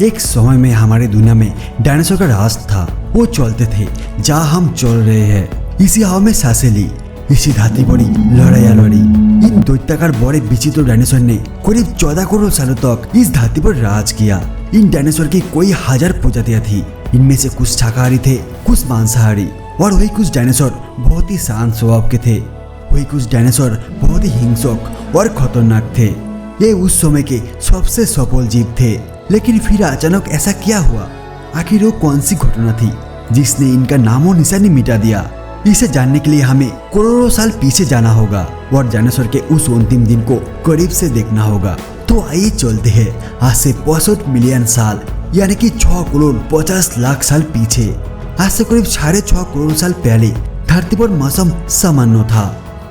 एक समय में हमारे दुनिया में डायनासोर का राज था। वो चलते थे जहाँ हम चल रहे हैं, इसी हवा में सांसें ली, इसी धरती पर लड़ाइयाँ लड़ी। इन दैत्याकार बड़े विचित्र डायनासोर ने करीब 14 करोड़ सालों तक इस धरती पर राज किया। इन डायनासोर की कोई 1000 प्रजातियां थी। इनमें से कुछ शाकाहारी थे, कुछ मांसाहारी, और वही कुछ डायनासोर बहुत ही शांत स्वभाव के थे। वही कुछ डायनासोर बहुत ही हिंसक और खतरनाक थे। ये उस समय के सबसे सफल जीव थे। लेकिन फिर अचानक ऐसा क्या हुआ? आखिर वो कौन सी घटना थी जिसने इनका नामो निशानी मिटा दिया? इसे जानने के लिए हमें करोड़ों साल पीछे जाना होगा और डायनासोर के उस अंतिम दिन को करीब से देखना होगा। तो आइए चलते हैं आज से 65 मिलियन साल यानी कि 6 करोड़ 50 लाख साल पीछे। आज से करीब 6.5 करोड़ साल पहले धरती पर मौसम सामान्य था।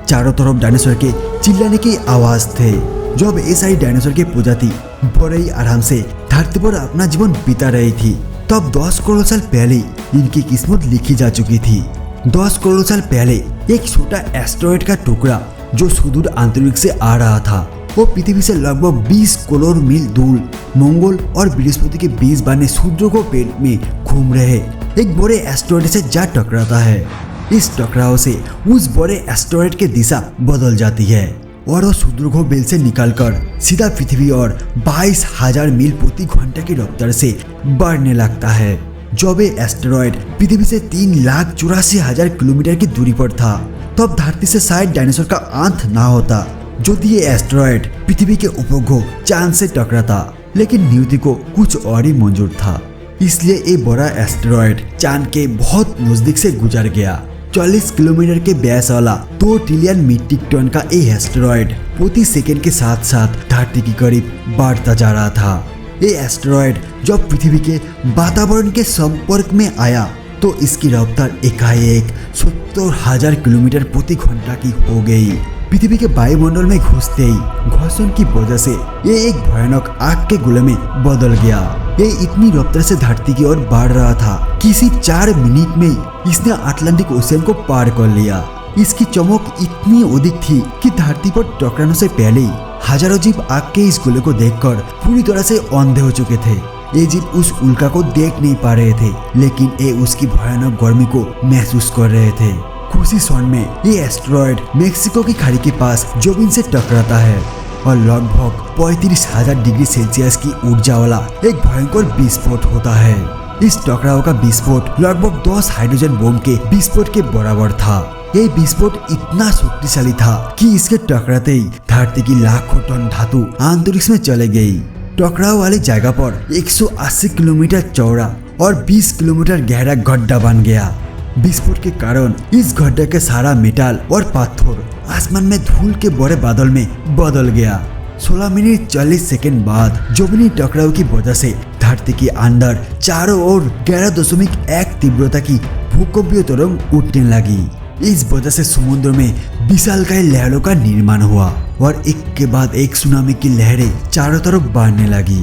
चारों तरफ डायनासोर के चिल्लाने की आवाज थे। जब ये सारी डायनासोर की प्रजाति बड़े ही आराम से धरती पर अपना जीवन बिता रही थी, तब 10 करोड़ साल पहले इनकी किस्मत लिखी जा चुकी थी। 10 करोड़ साल पहले एक छोटा एस्टेरॉयड का टुकड़ा जो सुदूर अंतरिक्ष से आ रहा था, वो पृथ्वी से लगभग 20 करोड़ मील दूर मंगल और बृहस्पति के बीच बने सूर्य बेल्ट में घूम रहे एक बड़े एस्टेरॉयड से जा टकराता है। इस टकराव से उस बड़े एस्टेरॉयड की दिशा बदल जाती है और वो सूर्य बेल्ट से निकलकर सीधा पृथ्वी और 22,000 मील प्रति घंटे की रफ्तार से बढ़ने लगता है। जब ये एस्टेरॉयड पृथ्वी से 3,84,000 किलोमीटर की दूरी पर था, तब धरती से शायद डायनासोर का अंत ना होता यदि ये एस्टेरॉयड पृथ्वी के उपग्रह चांद से टकराता। लेकिन नियति को कुछ और ही मंजूर था, इसलिए ये बड़ा एस्टेरॉयड चांद के बहुत नजदीक से गुजर गया। 40 किलोमीटर के व्यास वाला 2 ट्रिलियन मीट्रिक टन का ये एस्टेरॉयड प्रति सेकंड के साथ साथ धरती के करीब बढ़ता जा रहा था। ये एस्टेरॉयड जब पृथ्वी के वातावरण के संपर्क में आया तो इसकी रफ्तार एकाएक 70,000 किलोमीटर प्रति घंटा की हो गई। पृथ्वी के वायुमंडल में घुसते ही घर्षण की वजह से ये एक भयानक आग के गोले में बदल गया। ये इतनी रफ्तार से धरती की ओर बढ़ रहा था कि सिर्फ 4 मिनट में ही इसने अटलांटिक ओशियन को पार कर लिया। इसकी चमक इतनी अधिक थी कि धरती पर टकराने से पहले ही हजारों जीव आग के इस गोले को देखकर पूरी तरह से अंधे हो चुके थे। ये जीव उस उल्का को देख नहीं पा रहे थे, लेकिन ये उसकी भयानक गर्मी को महसूस कर रहे थे। कुछ ही क्षण में ये एस्टेरॉयड मेक्सिको की खाड़ी के पास जोबिन से टकराता है और लगभग 35,000 डिग्री सेल्सियस की ऊर्जा वाला एक भयंकर विस्फोट होता है। इस टकराव का विस्फोट लगभग 10 हाइड्रोजन बम के विस्फोट के बराबर था। ये विस्फोट इतना शक्तिशाली था कि इसके टकराते ही धरती की लाखों टन धातु अंतरिक्ष में चले गई। टकराव वाली जगह पर 180 किलोमीटर चौड़ा और 20 किलोमीटर गहरा गड्ढा बन गया। विस्फोट के कारण इस गड्ढे के सारा मेटल और पत्थर आसमान में धूल के बड़े बादल में बदल गया। 16 मिनट 40 सेकंड बाद जोबनी टकराव की वजह से धरती के अंदर चारों ओर 11.1 तीव्रता की भूकंपीय तरंग उठने लगी। इस वजह से समुद्र में विशालकाय लहरों का निर्माण हुआ और एक के बाद एक सुनामी की लहरें चारों तरफ बढ़ने लगी।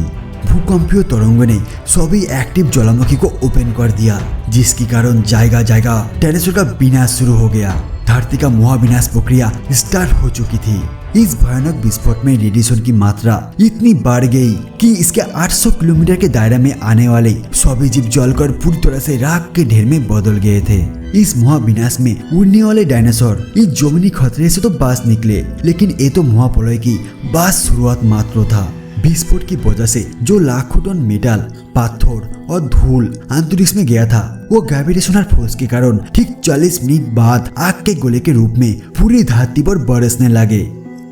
भूकंपीय तरंगों ने सभी एक्टिव ज्वालामुखी को ओपन कर दिया, जिसके कारण जगह जगह डायनासोर का विनाश शुरू हो गया। धरती का महाविनाश प्रक्रिया स्टार्ट हो चुकी थी। इस भयानक विस्फोट में रेडिएशन की मात्रा इतनी बढ़ गई कि इसके 800 किलोमीटर के दायरे में आने वाले सभी जीव जलकर पूरी तरह से राख के ढेर में बदल गए थे। इस महाविनाश में उड़ने वाले डायनासोर इस जमीनी खतरे से तो बाज निकले, लेकिन ये तो महाप्रलय की बस शुरुआत मात्र था। विस्फोट की वजह से जो लाखों टन मेटल, पत्थर और धूल अंतरिक्ष में गया था, वो ग्रेविटेशनल फोर्स के कारण ठीक 40 मिनट बाद आग के गोले के रूप में पूरी धरती पर बरसने लगे।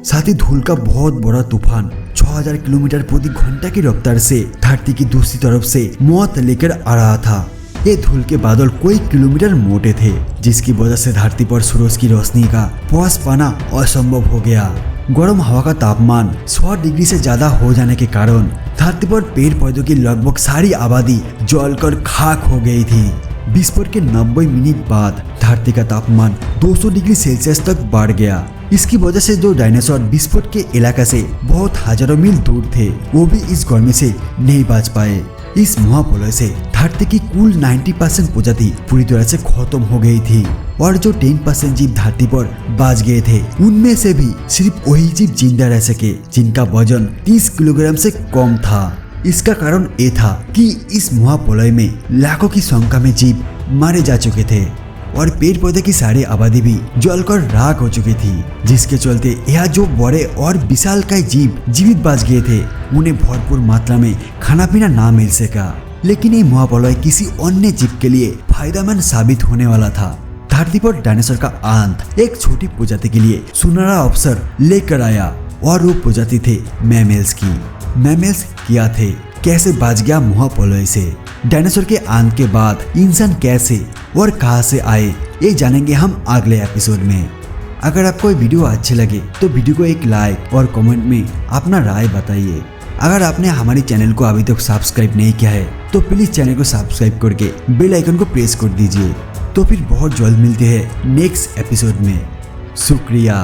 साथ ही धूल का बहुत बड़ा तूफान 6000 किलोमीटर प्रति घंटा की रफ्तार से धरती की दूसरी तरफ से मौत लेकर आ रहा था। ये धूल के बादल कई किलोमीटर मोटे थे, जिसकी वजह से धरती पर सूरज की रोशनी का पहुंच पाना असंभव हो गया। गर्म हवा का तापमान 100 डिग्री से ज्यादा हो जाने के कारण धरती पर पेड़ पौधों की लगभग सारी आबादी जलकर खाक हो गई थी। विस्फोट के 90 मिनट बाद धरती का तापमान 200 डिग्री सेल्सियस तक बढ़ गया। इसकी वजह से जो डायनासोर विस्फोट के इलाके से बहुत हजारों मील दूर थे, वो भी इस गर्मी से नहीं बच पाए। इस महाप्रलय से धरती की कुल 90% प्रजाति पूरी तरह से खत्म हो गई थी और जो 10% जीव धरती पर बच गए थे, उनमें से भी सिर्फ वही जीव जिंदा रह सके जिनका वजन 30 किलोग्राम से कम था। इसका कारण ये था कि इस महाप्रलय में लाखों की संख्या में जीव मारे जा चुके थे और पेड़ पौधे की सारी आबादी भी जलकर राख हो चुकी थी, जिसके चलते यह जो बड़े और विशालकाय जीव जीवित बच गए थे उन्हें भरपूर मात्रा में खाना पीना ना मिल सका। लेकिन ये महाप्रलय किसी अन्य जीव के लिए फायदेमंद साबित होने वाला था। धरती पर डायनासोर का अंत एक छोटी प्रजाति के लिए सुनहरा अवसर लेकर आया और वो प्रजाति थे मैमल्स की। मैमल्स क्या थे, कैसे बच गया महाप्रलय से, डायनासोर के अंत के बाद इंसान कैसे और कहां से आए, ये जानेंगे हम अगले एपिसोड में। अगर आपको ये वीडियो अच्छे लगे तो वीडियो को एक लाइक और कमेंट में अपना राय बताइए। अगर आपने हमारे चैनल को अभी तक सब्सक्राइब नहीं किया है तो प्लीज चैनल को सब्सक्राइब करके बेल आइकन को प्रेस कर दीजिए। तो फिर बहुत जल्द मिलते हैं नेक्स्ट एपिसोड में। शुक्रिया।